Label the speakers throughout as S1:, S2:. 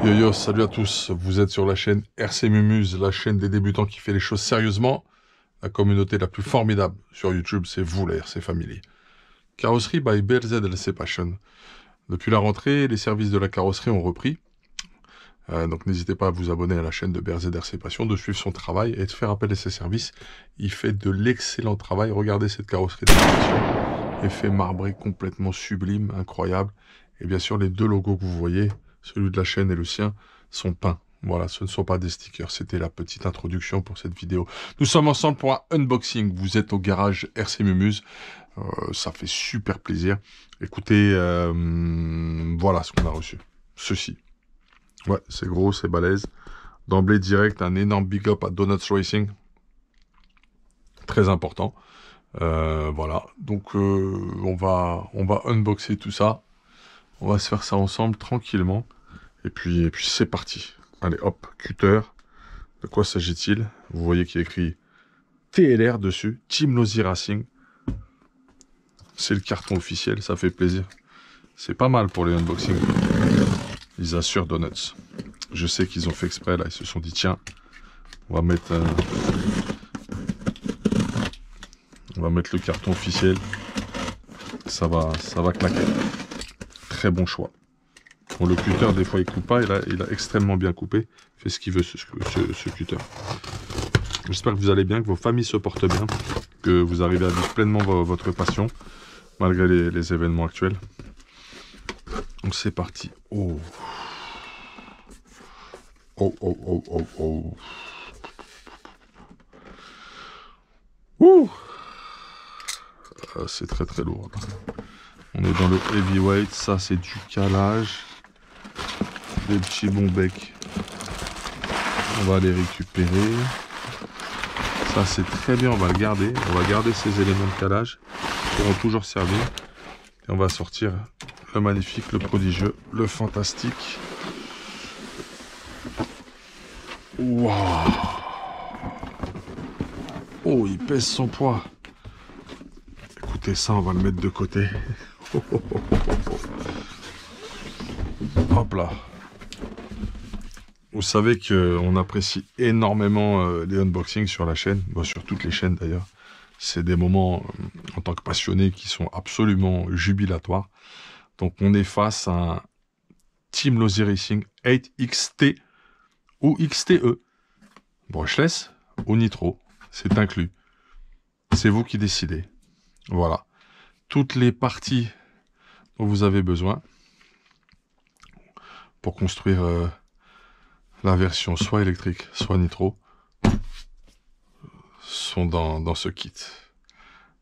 S1: Yo yo, salut à tous, vous êtes sur la chaîne RC Mumuse, la chaîne des débutants qui fait les choses sérieusement. La communauté la plus formidable sur YouTube, c'est vous, la RC Family. Carrosserie by BLZ Passion. Depuis la rentrée, les services de la carrosserie ont repris. Donc n'hésitez pas à vous abonner à la chaîne de BLZ Passion, de suivre son travail et de faire appel à ses services. Il fait de l'excellent travail. Regardez cette carrosserie de effet marbré complètement sublime, incroyable. Et bien sûr, les deux logos que vous voyez, celui de la chaîne et le sien, sont peints. Voilà, ce ne sont pas des stickers. C'était la petite introduction pour cette vidéo. Nous sommes ensemble pour un unboxing. Vous êtes au garage RC Mumuse. Ça fait super plaisir. Écoutez, voilà ce qu'on a reçu. Ceci. Ouais, c'est gros, c'est balèze. D'emblée direct, un énorme big up à Donuts Racing. Très important. Voilà, donc on va unboxer tout ça. On va se faire ça ensemble tranquillement. Et puis c'est parti. Allez, hop, cutter. De quoi s'agit-il? Vous voyez qu'il y a écrit TLR dessus, Team Losi Racing. C'est le carton officiel, ça fait plaisir. C'est pas mal pour les unboxings. Ils assurent Donuts. Je sais qu'ils ont fait exprès, là, ils se sont dit, tiens, on va mettre le carton officiel. Ça va claquer. Très bon choix. Bon, le cutter, des fois, il coupe pas. Il a extrêmement bien coupé. Il fait ce qu'il veut, ce cutter. J'espère que vous allez bien, que vos familles se portent bien, que vous arrivez à vivre pleinement votre passion, malgré les événements actuels. Donc, c'est parti. Oh. Oh, oh, oh, oh, oh. Ouh. C'est très, très lourd. On est dans le heavyweight. Ça, c'est du calage. Des petits bons becs. On va les récupérer. Ça, c'est très bien. On va le garder. On va garder ces éléments de calage qui vont toujours servir. Et on va sortir le magnifique, le prodigieux, le fantastique. Wow. Oh, il pèse son poids. Écoutez ça, on va le mettre de côté. Hop là. Vous savez qu'on apprécie énormément les unboxings sur la chaîne, sur toutes les chaînes d'ailleurs. C'est des moments, en tant que passionné, qui sont absolument jubilatoires. Donc on est face à un Team Losi Racing 8XT ou XTE. Brushless ou nitro, c'est inclus. C'est vous qui décidez. Voilà. Toutes les parties dont vous avez besoin pour construire la version soit électrique, soit nitro, sont dans ce kit.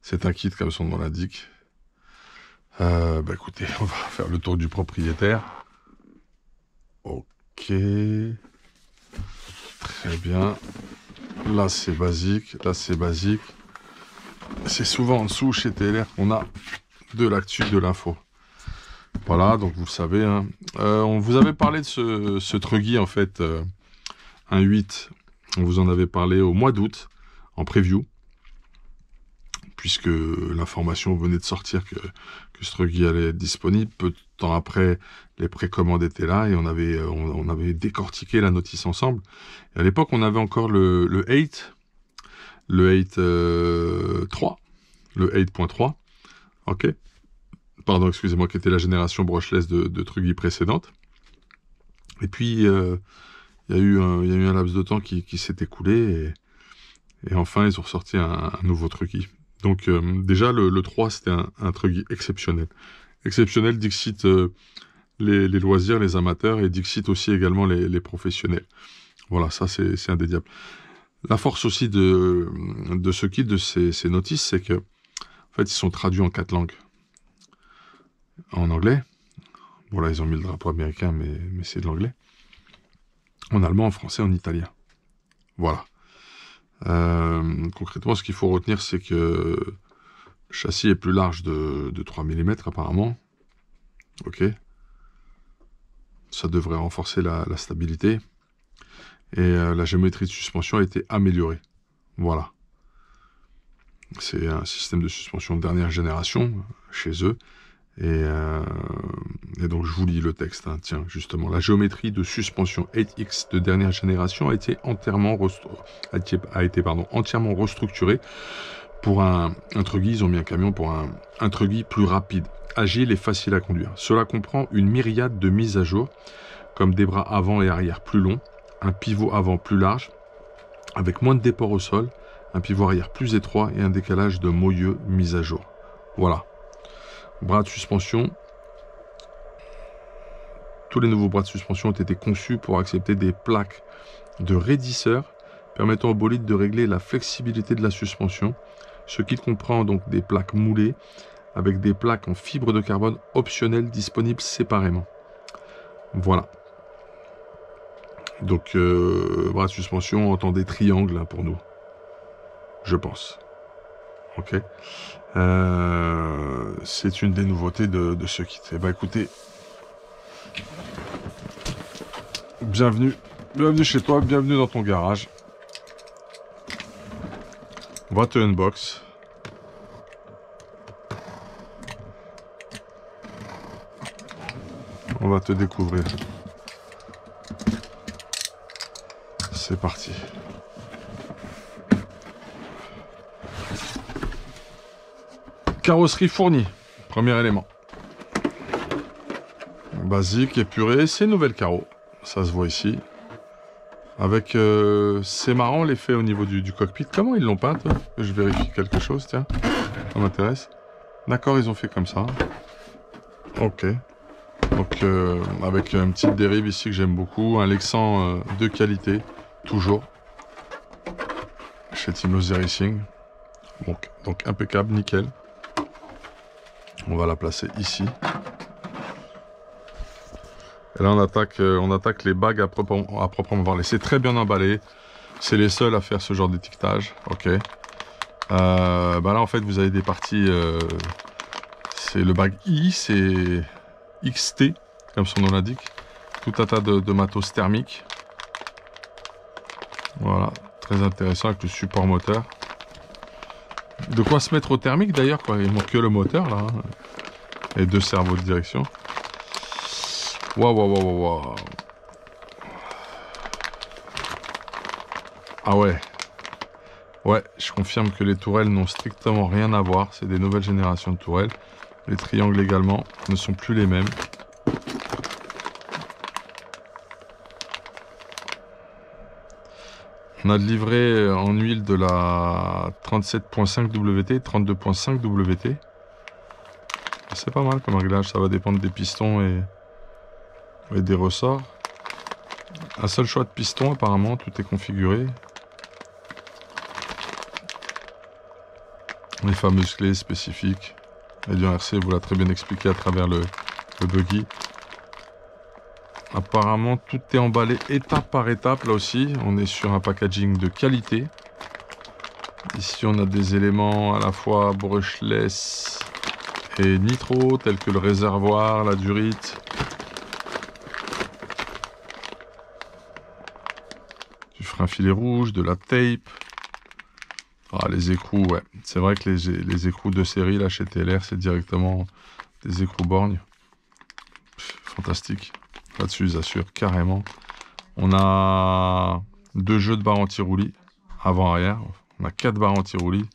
S1: C'est un kit, comme son nom l'indique. Écoutez, on va faire le tour du propriétaire. Ok. Très bien. Là, c'est basique. Là, c'est basique. C'est souvent en dessous, chez TLR, qu'on a de l'actu, de l'info. Voilà, donc vous le savez. Hein. On vous avait parlé de ce Truggy, en fait, un 8. On vous en avait parlé au mois d'août, en preview, puisque l'information venait de sortir que ce Truggy allait être disponible. Peu de temps après, les précommandes étaient là et on avait décortiqué la notice ensemble. Et à l'époque, on avait encore le 8, le 8 3, le 8.3, ok. Pardon, excusez-moi, qui était la génération brushless de Truggy précédente. Et puis, il y a eu un laps de temps qui s'est écoulé et enfin, ils ont ressorti un nouveau Truggy. Donc, déjà, le 3, c'était un Truggy exceptionnel. Exceptionnel, dixit les loisirs, les amateurs, et dixit aussi également les professionnels. Voilà, ça, c'est indéniable. La force aussi de ce kit, de ces notices, c'est que, en fait, ils sont traduits en 4 langues. En anglais. Bon, là, ils ont mis le drapeau américain, mais c'est de l'anglais. En allemand, en français, en italien. Voilà. Concrètement, ce qu'il faut retenir, c'est que le châssis est plus large de 3 mm, apparemment. Ok. Ça devrait renforcer la stabilité. Et la géométrie de suspension a été améliorée. Voilà. C'est un système de suspension de dernière génération, chez eux. Et donc je vous lis le texte, hein. Tiens, justement, la géométrie de suspension 8X de dernière génération a été entièrement restructurée pour un truggy, ils ont mis un camion pour un truggy plus rapide, agile et facile à conduire. Cela comprend une myriade de mises à jour, comme des bras avant et arrière plus longs, un pivot avant plus large, avec moins de déport au sol, un pivot arrière plus étroit et un décalage de moyeux mis à jour. Voilà. Bras de suspension. Tous les nouveaux bras de suspension ont été conçus pour accepter des plaques de raidisseur permettant au bolide de régler la flexibilité de la suspension, ce qui comprend donc des plaques moulées avec des plaques en fibre de carbone optionnelles disponibles séparément. Voilà. Donc, bras de suspension, entendez triangle hein, pour nous. Je pense. Ok. C'est une des nouveautés de ce kit. Eh ben, écoutez, bienvenue chez toi, bienvenue dans ton garage. On va te unbox. On va te découvrir. C'est parti. Carrosserie fournie, premier élément. Basique, épuré, c'est nouvelle carreau. Ça se voit ici. Avec, c'est marrant l'effet au niveau du cockpit. Comment ils l'ont peint, je vérifie quelque chose, tiens. Ça m'intéresse. D'accord, ils ont fait comme ça. Ok. Donc, avec une petite dérive ici que j'aime beaucoup. Un Lexan de qualité, toujours. Chez Team Losi Racing. Donc impeccable, nickel. On va la placer ici. Et là, on attaque les bagues à proprement parler. C'est très bien emballé. C'est les seuls à faire ce genre d'étiquetage. Ok. Bah là, en fait, vous avez des parties. C'est le bag I, c'est XT, comme son nom l'indique. Tout un tas de matos thermiques. Voilà. Très intéressant avec le support moteur. De quoi se mettre au thermique d'ailleurs, quoi. Il manque que le moteur là. Hein. Et deux servos de direction. Waouh. Ah ouais. Ouais, je confirme que les tourelles n'ont strictement rien à voir. C'est des nouvelles générations de tourelles. Les triangles également ne sont plus les mêmes. On a livré en huile de la 37.5 WT, 32.5 WT. C'est pas mal comme réglage, ça va dépendre des pistons et des ressorts. Un seul choix de piston apparemment, tout est configuré. Les fameuses clés spécifiques. Edion RC vous l'a très bien expliqué à travers le buggy. Apparemment tout est emballé étape par étape là aussi. On est sur un packaging de qualité. Ici on a des éléments à la fois brushless et nitro tels que le réservoir, la durite. Du frein filet rouge, de la tape. Ah, les écrous, ouais. C'est vrai que les écrous de série là chez TLR, c'est directement des écrous borgnes. Fantastique. Là-dessus, ils assurent carrément. On a 2 jeux de barres anti-roulis avant-arrière. On a 4 barres anti-roulis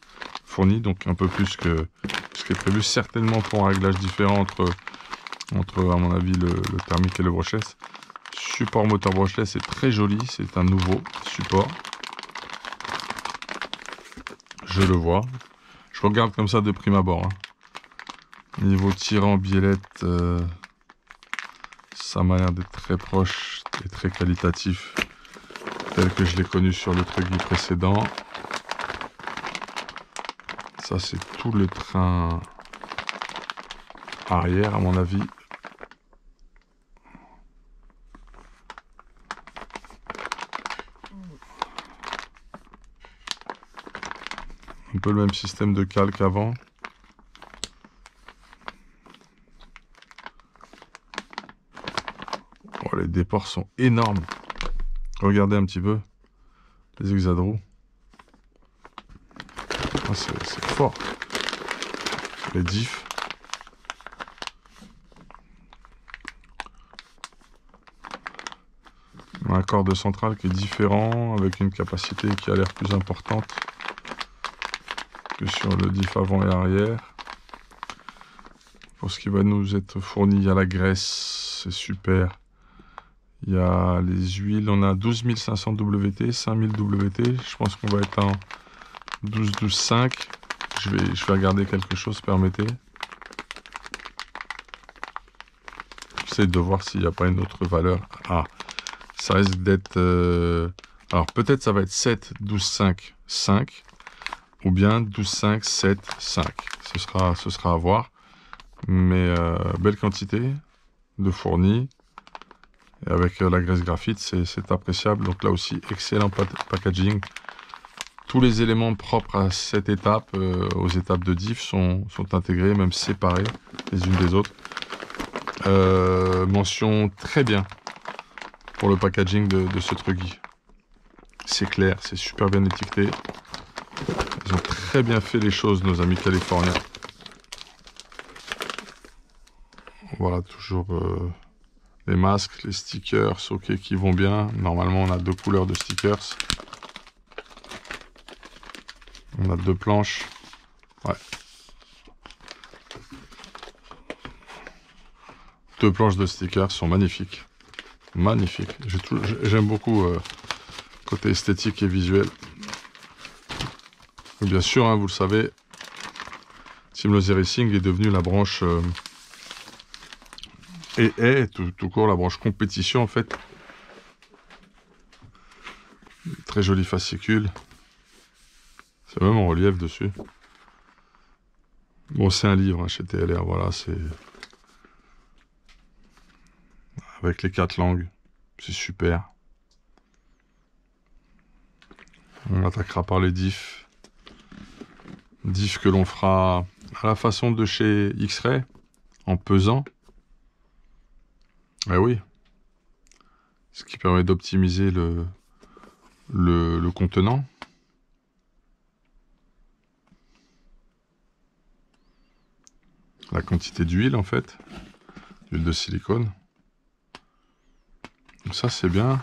S1: fournies, donc un peu plus que ce qui est prévu. Certainement pour un réglage différent entre à mon avis, le thermique et le brushless. Support moteur brushless, c'est très joli. C'est un nouveau support. Je le vois. Je regarde comme ça de prime abord. Hein. Niveau tirant biellette, ça m'a l'air d'être très proche et très qualitatif, tel que je l'ai connu sur le truggy précédent. Ça, c'est tout le train arrière, à mon avis. Un peu le même système de cale qu'avant. Oh, les déports sont énormes. Regardez un petit peu les hexadros. Oh, c'est fort. Les diffs. un corps central qui est différent, avec une capacité qui a l'air plus importante que sur le diff avant et arrière. Pour ce qui va nous être fourni, il y a la graisse, c'est super. Il y a les huiles, on a 12 500 WT, 5000 WT. Je pense qu'on va être en 12,5. Je vais regarder quelque chose, permettez. J'essaie de voir s'il n'y a pas une autre valeur. Ah, ça risque d'être... alors peut-être ça va être 7, 12,5, 5. Ou bien 12,5, 7, 5. Ce sera à voir. Mais belle quantité de fournis. Et avec la graisse graphite, c'est appréciable. Donc là aussi, excellent packaging. Tous les éléments propres à cette étape, aux étapes de diff, sont intégrés, même séparés les unes des autres. Mention très bien pour le packaging de ce Truggy. C'est clair, c'est super bien étiqueté. Ils ont très bien fait les choses, nos amis californiens. Voilà, toujours les masques, les stickers, ok, qui vont bien. Normalement, on a 2 couleurs de stickers. On a 2 planches. Ouais. 2 planches de stickers sont magnifiques. Magnifiques. J'aime beaucoup côté esthétique et visuel. Et bien sûr, hein, vous le savez, Team Losi Racing est devenu la branche... et est tout court la branche compétition en fait. Très joli fascicule. C'est même en relief dessus. Bon, c'est un livre hein, chez TLR, voilà, c'est... Avec les 4 langues, c'est super. On attaquera par les diffs. Diffs que l'on fera à la façon de chez X-Ray, en pesant. Eh oui. Ce qui permet d'optimiser le contenant. La quantité d'huile en fait. D'huile de silicone. Donc ça c'est bien.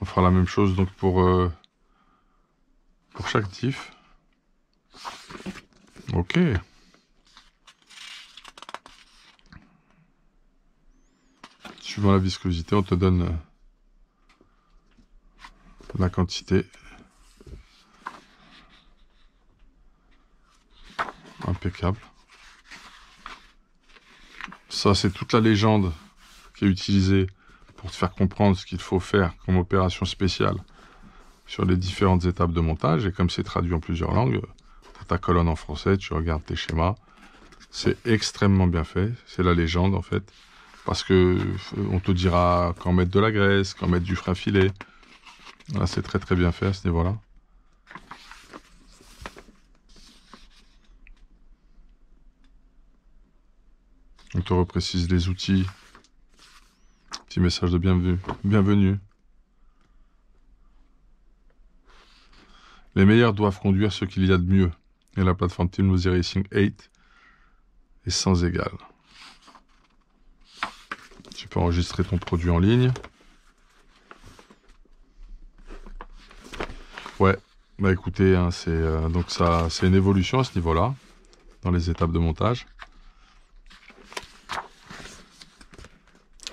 S1: On fera la même chose donc pour chaque diff. Ok. Suivant la viscosité, on te donne la quantité. Impeccable. Ça, c'est toute la légende qui est utilisée pour te faire comprendre ce qu'il faut faire comme opération spéciale sur les différentes étapes de montage. Et comme c'est traduit en plusieurs langues, tu as ta colonne en français, tu regardes tes schémas. C'est extrêmement bien fait. C'est la légende, en fait. Parce que on te dira quand mettre de la graisse, quand mettre du frein filet. Voilà, c'est très très bien fait à ce niveau-là. On te reprécise les outils. Petit message de bienvenue. Bienvenue. Les meilleurs doivent conduire ce qu'il y a de mieux. Et la plateforme Team Losi Racing 8 est sans égal. Tu peux enregistrer ton produit en ligne. Ouais, bah écoutez, hein, donc ça, c'est une évolution à ce niveau-là, dans les étapes de montage.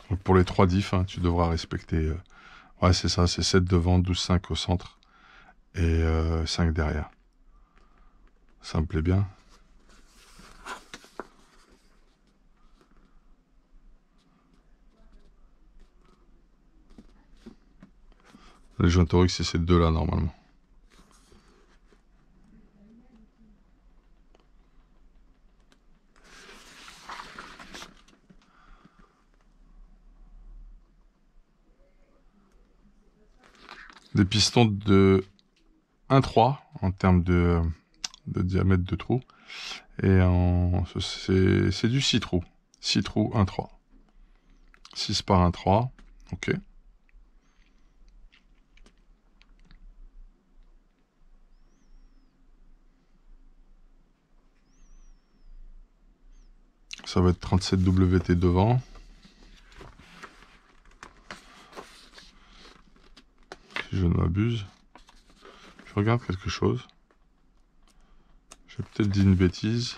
S1: Donc pour les 3 diffs, hein, tu devras respecter... ouais, c'est ça, c'est 7 devant, 12,5 au centre et 5 derrière. Ça me plaît bien. Les joints toriques, c'est ces 2-là, normalement. Des pistons de 1,3 en termes de diamètre de trou. Et c'est du 6 trous. 6 trous, 1,3. 6 par 1,3. Ok. Ça va être 37 WT devant. je ne m'abuse. Je regarde quelque chose. J'ai peut-être dit une bêtise.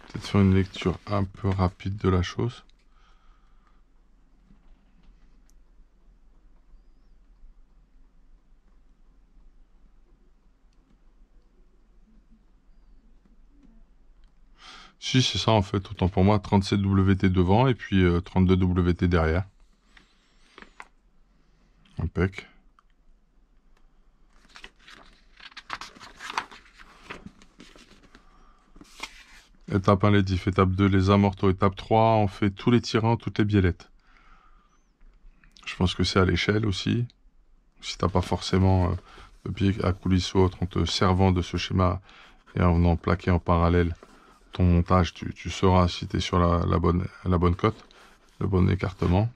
S1: Peut-être faire une lecture un peu rapide de la chose. Si, c'est ça en fait, autant pour moi, 37 WT devant et puis 32 WT derrière. Impec. Étape 1, les diffs. Étape 2, les amortos. Étape 3, on fait tous les tirants, toutes les biellettes. Je pense que c'est à l'échelle aussi. Si t'as pas forcément de pied à coulisses ou autre, en te servant de ce schéma et en venant plaquer en parallèle ton montage, tu sauras si tu es sur la bonne cote, le bon écartement.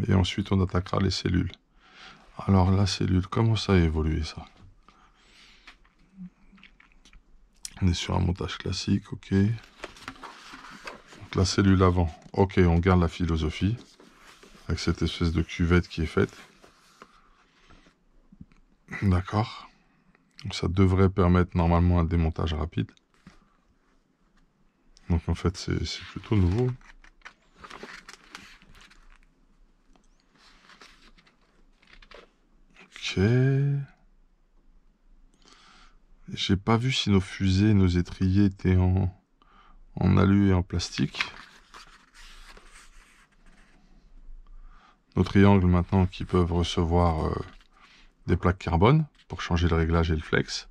S1: Et ensuite, on attaquera les cellules. Alors, la cellule, comment ça a évolué, ça? On est sur un montage classique, ok. Donc, la cellule avant, ok, on garde la philosophie, avec cette espèce de cuvette qui est faite. D'accord. Ça devrait permettre normalement un démontage rapide. Donc, en fait, c'est plutôt nouveau. Ok. J'ai pas vu si nos fusées, nos étriers étaient en alu et en plastique. Nos triangles maintenant qui peuvent recevoir des plaques carbone pour changer le réglage et le flex.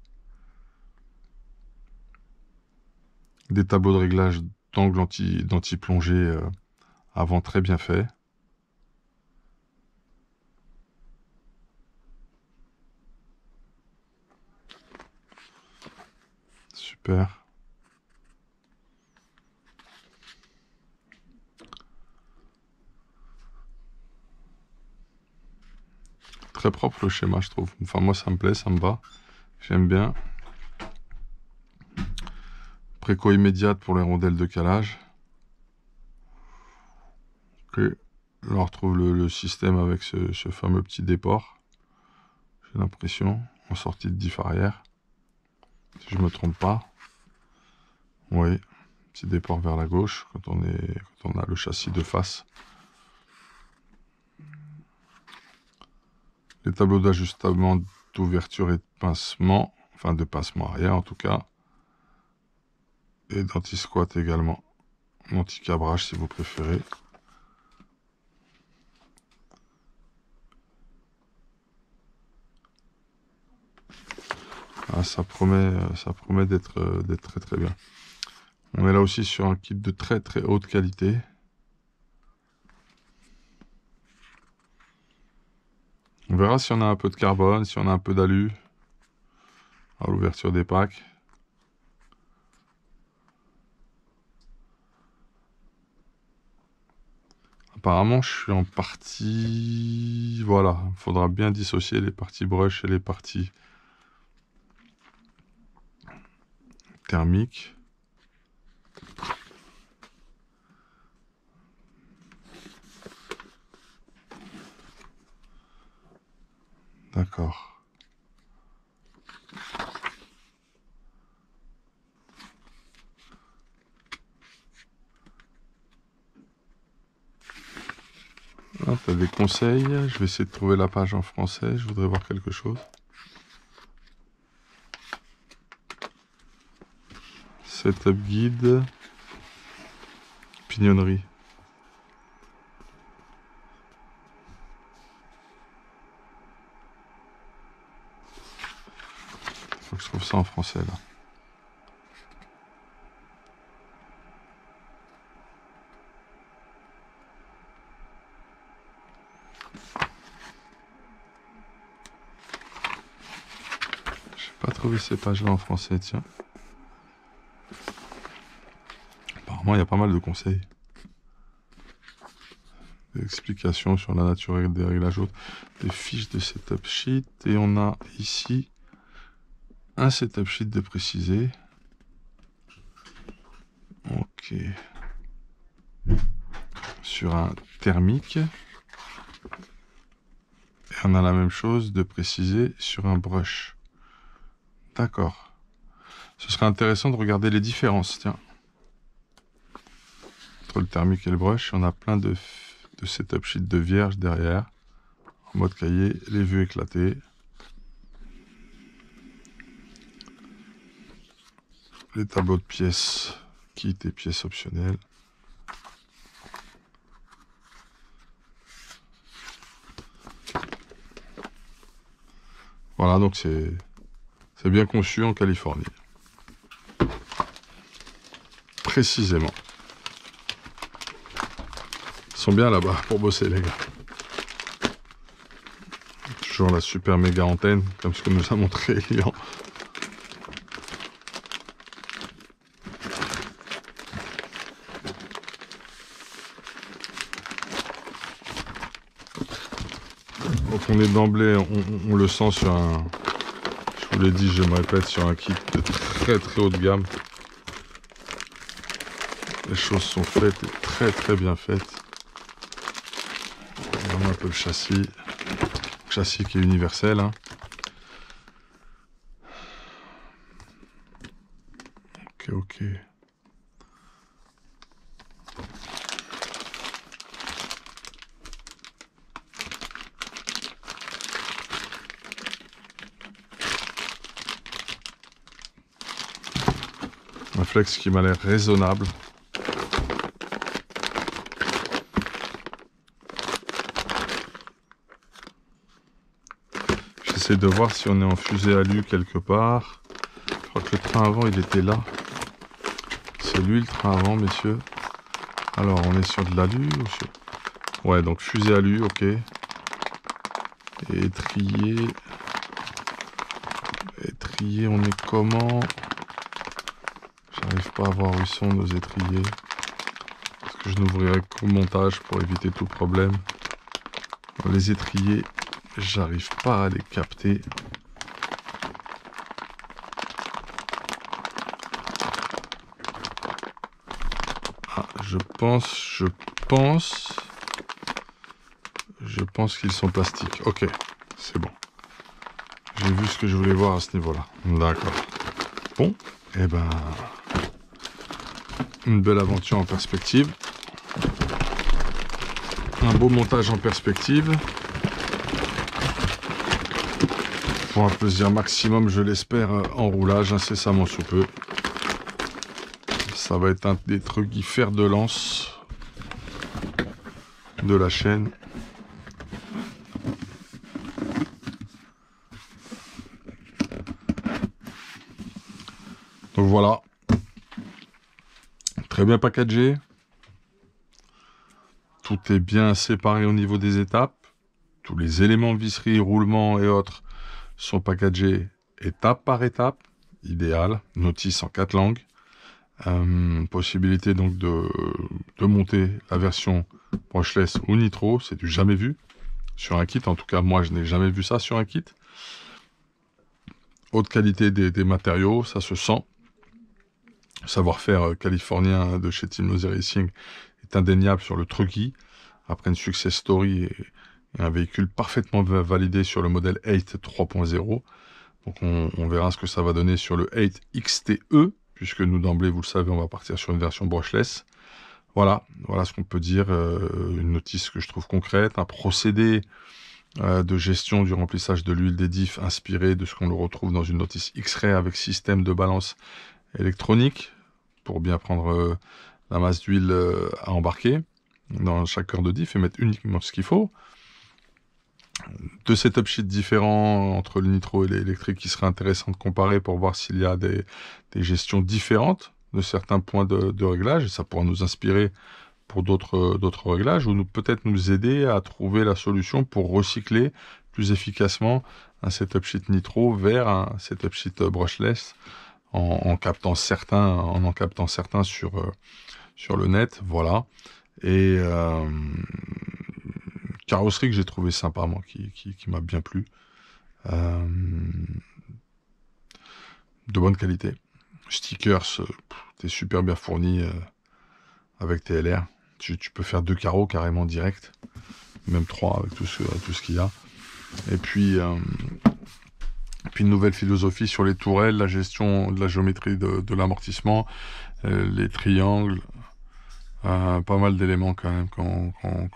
S1: Des tableaux de réglage d'angle d'anti-plongée avant très bien fait. Super. Très propre le schéma, je trouve. Enfin, moi, ça me plaît, ça me va. J'aime bien. Préco immédiate pour les rondelles de calage. Ok. Là, on retrouve le système avec ce fameux petit déport. J'ai l'impression, en sortie de diff arrière. Si je me trompe pas. Oui, petit déport vers la gauche quand on a le châssis de face. Les tableaux d'ajustement d'ouverture et de pincement, enfin de pincement arrière en tout cas, et d'anti-squat également, anti-cabrage si vous préférez. Ah, ça promet d'être très très bien. On est là aussi sur un kit de très très haute qualité. On verra si on a un peu de carbone, si on a un peu d'alu à l'ouverture des packs. Apparemment, je suis en partie... Voilà, il faudra bien dissocier les parties brush et les parties thermiques. D'accord. Ah, t'as des conseils. Je vais essayer de trouver la page en français. Je voudrais voir quelque chose. Setup guide. Pignonnerie. Faut que je trouve ça en français là. J'ai pas trouvé ces pages là en français, tiens. Apparemment, il y a pas mal de conseils. Des explications sur la nature des réglages autres. Des fiches de setup sheet. Et on a ici un setup sheet de précisé. Ok. Sur un thermique. on a la même chose de préciser sur un brush. D'accord. Ce serait intéressant de regarder les différences, tiens. Entre le thermique et le brush, on a plein de setup sheet de vierge derrière. En mode cahier, les vues éclatées. Les tableaux de pièces, kit et pièces optionnelles. Voilà, donc c'est bien conçu en Californie. Précisément. Ils sont bien là-bas pour bosser, les gars. Toujours la super méga antenne, comme ce que nous a montré Elian. Donc on est d'emblée, on le sent sur un... Je vous l'ai dit, je me répète, sur un kit de très très haut de gamme. Les choses sont faites et très très bien faites. On a un peu le châssis. Le châssis qui est universel. Hein. Ok. Un flex qui m'a l'air raisonnable. J'essaie de voir si on est en fusée alu quelque part. Je crois que le train avant il était là. C'est lui le train avant, messieurs. Alors on est sur de l'alu ou sur... Ouais, donc fusée alu, ok. Et étrier. Étrier, on est comment? J'arrive pas à voir où ils sont nos étriers. Parce que je n'ouvrirai qu'au montage pour éviter tout problème. Les étriers, j'arrive pas à les capter. Ah, je pense qu'ils sont plastiques. Ok, c'est bon. J'ai vu ce que je voulais voir à ce niveau-là. D'accord. Bon, et ben... Une belle aventure en perspective. Un beau montage en perspective. Pour un plaisir maximum, je l'espère, en roulage, incessamment sous peu. Ça va être un des trucs qui fer de lance de la chaîne. Donc voilà. Très bien packagé. Tout est bien séparé au niveau des étapes. Tous les éléments de visserie, roulement et autres sont packagés étape par étape. Idéal. Notice en 4 langues. Possibilité donc de monter la version brushless ou nitro. C'est du jamais vu sur un kit. En tout cas, moi, je n'ai jamais vu ça sur un kit. Haute qualité des matériaux, ça se sent. Savoir-faire californien de chez Team Nosey Racing est indéniable sur le Truckee. Après une success story et un véhicule parfaitement validé sur le modèle 8 3.0. Donc on verra ce que ça va donner sur le 8 XTE, puisque nous d'emblée, vous le savez, on va partir sur une version brushless. Voilà ce qu'on peut dire. Une notice que je trouve concrète, un procédé de gestion du remplissage de l'huile des diffs inspiré de ce qu'on le retrouve dans une notice X-Ray avec système de balance électronique pour bien prendre la masse d'huile à embarquer dans chaque heure de diff et mettre uniquement ce qu'il faut. 2 setup sheets différents entre le nitro et l'électrique qui serait intéressant de comparer pour voir s'il y a des gestions différentes de certains points de réglage, et ça pourra nous inspirer pour d'autres réglages, ou peut-être nous aider à trouver la solution pour recycler plus efficacement un setup sheet nitro vers un setup sheet brushless en captant certains sur le net, voilà. Et carrosserie que j'ai trouvé sympa, moi, qui m'a bien plu. De bonne qualité. Stickers, t'es super bien fourni avec TLR. Tu peux faire 2 carreaux carrément direct, même 3 avec tout ce qu'il y a. Et puis une nouvelle philosophie sur les tourelles, la gestion de la géométrie de l'amortissement, les triangles, pas mal d'éléments quand même qui ont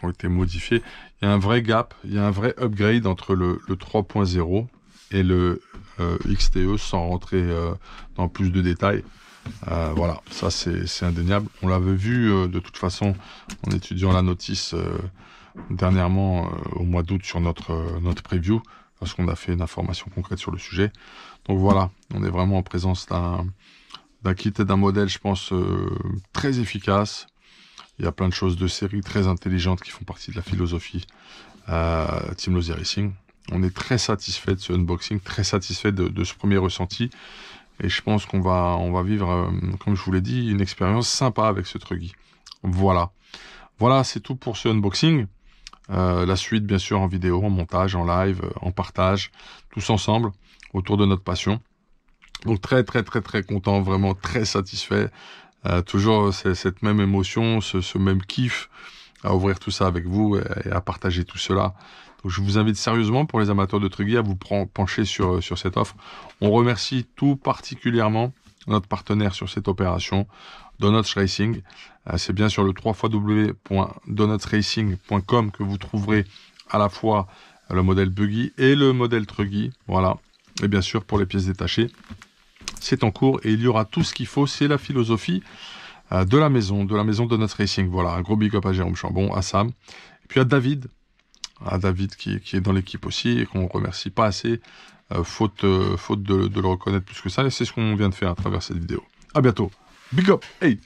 S1: été modifiés. Il y a un vrai gap, il y a un vrai upgrade entre le 3.0 et le XTE sans rentrer dans plus de détails. Voilà, ça c'est indéniable. On l'avait vu de toute façon en étudiant la notice dernièrement au mois d'août sur notre preview, parce qu'on a fait une information concrète sur le sujet. Donc voilà, on est vraiment en présence d'un kit et d'un modèle, je pense, très efficace. Il y a plein de choses de série très intelligentes qui font partie de la philosophie Team Losi Racing. On est très satisfait de ce unboxing, très satisfait de ce premier ressenti. Et je pense qu'on va vivre, comme je vous l'ai dit, une expérience sympa avec ce Truggy. Voilà. Voilà, c'est tout pour ce unboxing. La suite, bien sûr, en vidéo, en montage, en live, en partage, tous ensemble, autour de notre passion. Donc très, très, très, très content, vraiment très satisfait. Toujours cette même émotion, ce même kiff à ouvrir tout ça avec vous et à partager tout cela. Donc je vous invite sérieusement, pour les amateurs de Truggy, à vous pencher sur cette offre. On remercie tout particulièrement notre partenaire sur cette opération, Donuts Racing. C'est bien sur le www.donutsracing.com que vous trouverez à la fois le modèle Buggy et le modèle Truggy. Voilà. Et bien sûr, pour les pièces détachées, c'est en cours et il y aura tout ce qu'il faut. C'est la philosophie de la maison Donuts Racing. Voilà, un gros big up à Jérôme Chambon, à Sam, et puis à David qui est dans l'équipe aussi et qu'on ne remercie pas assez, faute de le reconnaître plus que ça. Et c'est ce qu'on vient de faire à travers cette vidéo. À bientôt. Big up. Hey.